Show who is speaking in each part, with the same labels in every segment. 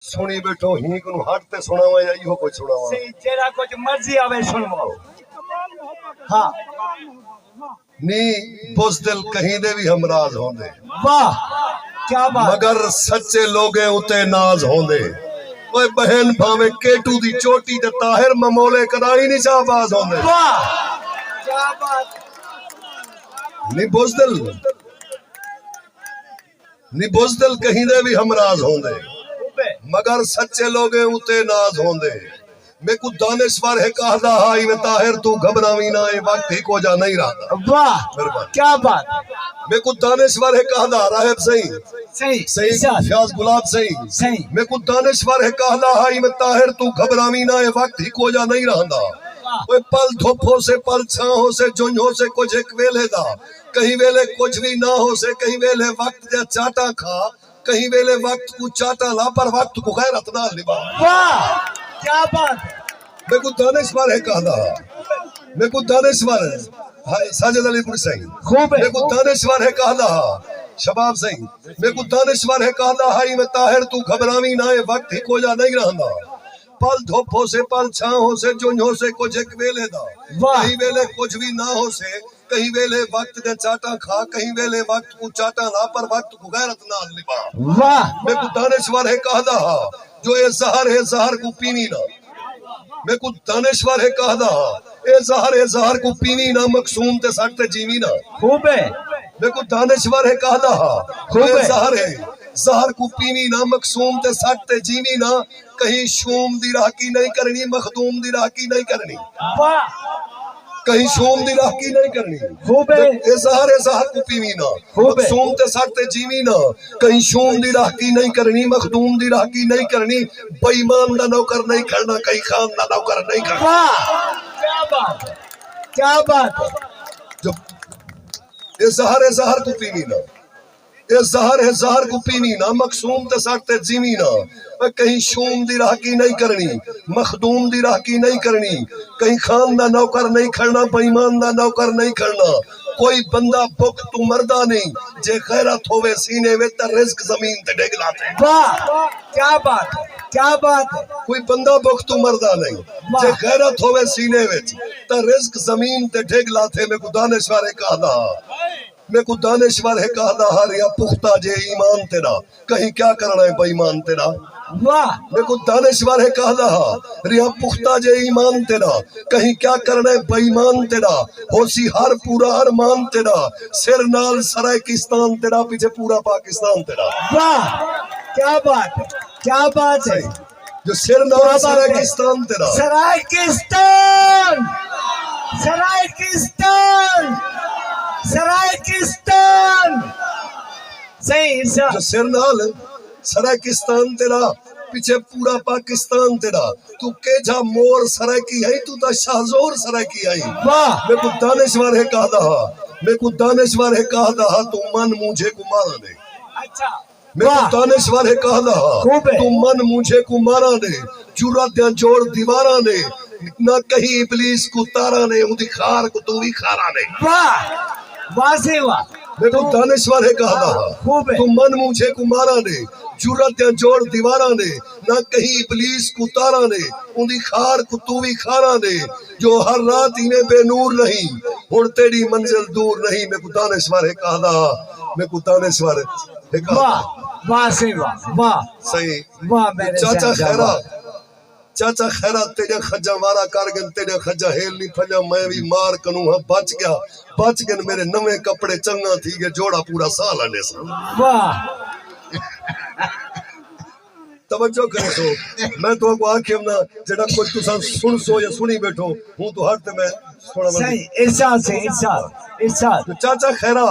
Speaker 1: سنی بیٹھو ہی کو ہٹ تے سناواں یا ایہو کچھ سناواں
Speaker 2: صحیح جیڑا کچھ مرضی آوے سنواؤ ہاں
Speaker 1: نی بزدل کہیں دے بھی ہمراز ہوندے
Speaker 2: واہ کیا بات
Speaker 1: مگر سچے لوگے اتے ناز ہوندے اوے بہن بھاوے کیٹو دی چوٹی تے طاہر ممولے کدائی نہیں چاہ باز ہوندے
Speaker 2: واہ کیا بات
Speaker 1: نی بزدل کہیں دے بھی ہمراز ہوندے مگر سچے لوگے اتے ناز ہوندے میں کو دانشور ہے کہدا ہائی میں طاہر تو گھبراویں نہ اے وقت ہی کو جا نہیں رہا
Speaker 2: واہ کیا بات
Speaker 1: میں کو دانشور ہے کہدا راہب
Speaker 2: صحیح
Speaker 1: فیاض گلاب
Speaker 2: صحیح
Speaker 1: میں کو دانشور ہے کہدا ہائی میں طاہر تو گھبراویں نہ اے وقت ہی کو جا نہیں رہا اوے پل دھوپوں سے پل چھاؤں سے جنجوں سے کچھ ایک ویلے دا کہیں ویلے کچھ بھی نہ ہو سے کہیں ویلے وقت جا چاٹا کھا کہیں ویلے وقت کو چاٹا لا پر وقت کو غیرت نہ نبھا
Speaker 2: واہ کیا بات
Speaker 1: میں کو دانشور ہے کہدا میں کو دانشور ہے ساجد علی پور صحیح میں کو دانشور ہے کہدا شباب صحیح میں کو دانشور ہے کہدا ہائی میں طاہر تو گھبراویں نہ اے وقت ہی کو جا نہیں رہا پل دھوپوں سے پل چھاؤں سے جنجوں سے کچھ ایک ویلے دا کہیں ویلے کچھ بھی نہ ہو سے کہیں ویلے وقت دے چاٹا کھا کہیں ویلے وقت کو چاٹا لا پر وقت کو غیرت نہ نبھا
Speaker 2: واہ
Speaker 1: میں کو دانشور ہے کہدا جو اے زہر ہے زہر کو پینی نہ میں کو دانشور ہے کہدا اے زہر کو پینی نہ مقصوم تے سٹتے جیوی نہ
Speaker 2: خوب ہے
Speaker 1: میں کو دانشور ہے کہدا اے زہر کو پینی نہ مقصوم تے سٹتے جیوی نہ کہیں شوم دی راہ کی نہیں کرنی مخدوم دی راہ کی نہیں کرنی
Speaker 2: واہ
Speaker 1: کہیں شوم دی راہ کی نہیں کرنی
Speaker 2: خوب ہے
Speaker 1: اے زہر کو پیوی نہ مقصوم تے سٹتے جیوی نہ کہیں شوم دی راہ کی نہیں کرنی مخدوم دی راہ کی نہیں کرنی بے ایمان دا نوکر نہیں کرنا کہیں خان دا نوکر نہیں کرنا
Speaker 2: واہ کیا بات ہے کیا بات ہے
Speaker 1: جو اے زہر کو پیوی نہ اے زہر کو پینی نہ مقصوم تے سٹتے جیوی نہ کہیں شوم دی راہ کی نہیں کرنی مخدوم دی راہ کی نہیں کرنی کہیں خان دا نوکر نہیں کھڑنا بے ایمان دا نوکر نہیں کھڑنا کوئی بندہ بک تو مردہ نہیں جے غیرت ہوئے سینے وے تا رزق زمین تے ڈگ لاتے
Speaker 2: واہ کیا بات ہے کیا بات ہے
Speaker 1: کوئی بندہ بک تو مردہ نہیں جے غیرت ہوئے سینے وے تا رزق زمین تے ڈگ لاتے میں کو دانشور ہے کہدا میں کو دانشور ہے کہدا ریا پختہ جے ایمان تیرا کہیں کیا کرنا ہے بے ایمان تیرا
Speaker 2: واہ
Speaker 1: میں کو دانشور ہے کہدا ریا پختہ جے ایمان تیرا کہیں کیا کرنا ہے بے ایمان تیرا ہوسی ہر پورا ارمان تیرا سر نال سرائکستان تیرا پیچھے پورا پاکستان تیرا
Speaker 2: واہ کیا بات ہے کیا بات ہے
Speaker 1: جو سر نال سرائکستان تیرا
Speaker 2: سرائکستان سرائکستان سرائکستان صحیح
Speaker 1: جو سر نال سرائکستان تیرا پیچھے پورا پاکستان تیرا تو کے جا مور سرائکی ہے تو تا شاہزور سرائکی ہے
Speaker 2: واہ
Speaker 1: میں کو دانشور ہے کہدا میں کو دانشور ہے کہدا تو من مجھے کو مارا دے
Speaker 2: اچھا
Speaker 1: میں کو دانشور ہے کہدا تو من مجھے کو مارا دے جرات دیا جوڑ دیوارا دے نہ کہیں ابلیس کو تارا دے اندھی خار کو تو بھی کھارا دے
Speaker 2: واہ واضح واہ
Speaker 1: میں کو دانشور ہے کہدا تو من مجھے کو مارا دے جرات یا جوڑ دیوارا دے نہ کہیں ابلیس کو تارا دے اندھی خار کو تو بھی کھارا دے جو ہر رات ہی میں بے نور نہیں اور تیری منزل دور نہیں میں کو دانشور ہے کہدا میں کو دانشور ہے کہدا
Speaker 2: واہ واضح واہ واہ
Speaker 1: صحیح
Speaker 2: واہ میرے
Speaker 1: چاچا خیرہ چاچا خیرہ تیرے خجا وارا کارگن تیرے خجا ہیل نہیں پھجا میں بھی مار کنوں ہاں بچ گیا میرے نوے کپڑے چنگا تھی گے جوڑا پورا سال آنے سا
Speaker 2: واہ
Speaker 1: توجہ کرے سو میں تو کو آنکھیں نا جڑا کچھ تو سن سو یا سنی بیٹھو ہوں تو ہر تے میں سونا
Speaker 2: صحیح ارشاد سے ارشاد
Speaker 1: چاچا خیرہ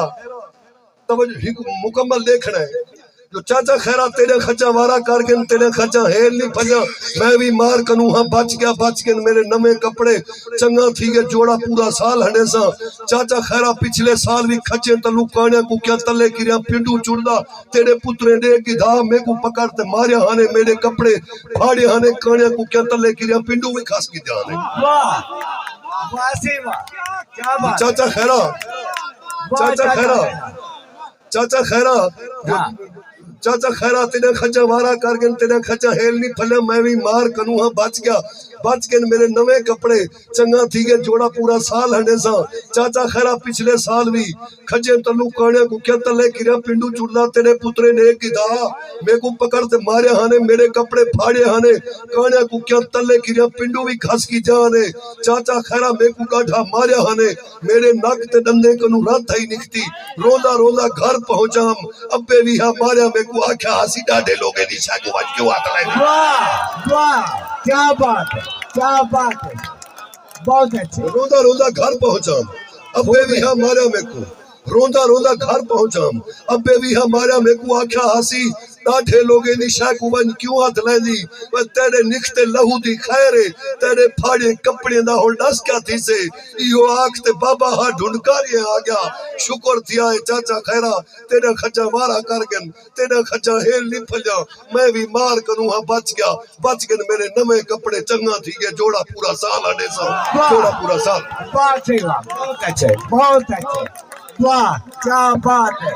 Speaker 1: توجہ مکمل دیکھنا ہے جو چاچا خیرہ تیرے خچا وارا کارگن تیرے خچا ہیل نہیں پھجا میں بھی مار کنوں ہاں بچ گیا میرے نمے کپڑے چنگا تھی گے جوڑا پورا سال ہنے سا چاچا خیرہ پچھلے سال بھی کھچے تلو کانے کو کیا تلے کی رہا پنڈو چڑدا تیرے پترے دے کی دھا میں کو پکڑتے ماریا ہانے میرے کپڑے پھاڑے ہانے کانے کو کیا تلے کی رہا پنڈو بھی کھاس کی دھانے
Speaker 2: واہ واضح واہ کیا بات
Speaker 1: چاچا خیرہ چاچا خیرا تیرے خچا وارا کر کے تیرے خچا ہیل نہیں پھلیا میں بھی مار کنوں ہاں بچ کے میرے نوے کپڑے چنگا تھی گئے جوڑا پورا سال ہنے سا چاچا خیرا پچھلے سال بھی کھجے تلو کانے کو کیا تلے کریا پنڈو چڑنا تیرے پترے نے کی دا میں کو پکڑ تے مارے ہانے میرے کپڑے پھاڑے ہانے کانے کو کیا تلے کریا پنڈو بھی کھس کی جانے چاچا خیرا میں کو گاٹھا مارے ہانے میرے ناک تے ڈندے کنو رات ہی نکتی روزہ روزہ گھر پہنچا ہم ابے بھی ہاں مارے میں کو آکھا ہاسی ڈاڈے لوگے دی شاہ کو بچ کیوں آتا لائے
Speaker 2: واہ کیا بات ہے بہت اچھے
Speaker 1: روزہ روزہ گھر پہنچا ابے بھی ہاں مارے میں کو روزہ روزہ گھر پہنچا ابے بھی ہاں مارے میں کو آکھا ہاسی ڈاڈے لوگے دی شاہ کو بچ کیوں آتا لائے دی تیرے نکھتے لہو دی خیرے تیرے پھاڑے کپڑے دا ہول ڈس کیا تھی سے یہ آکھتے بابا ہاں ڈھونڈکاری آ گیا شکر تھیا ہے چاچا خیرا تیرے خچا وارا کر گن تیرے خچا ہیل نہیں پھلیا میں بھی مار کنوں ہاں بچ گن میرے نمے کپڑے چنگا تھی گئے جوڑا پورا سال آنے سا جوڑا پورا سال
Speaker 2: بہت اچھے بہت اچھے واہ کیا بات ہے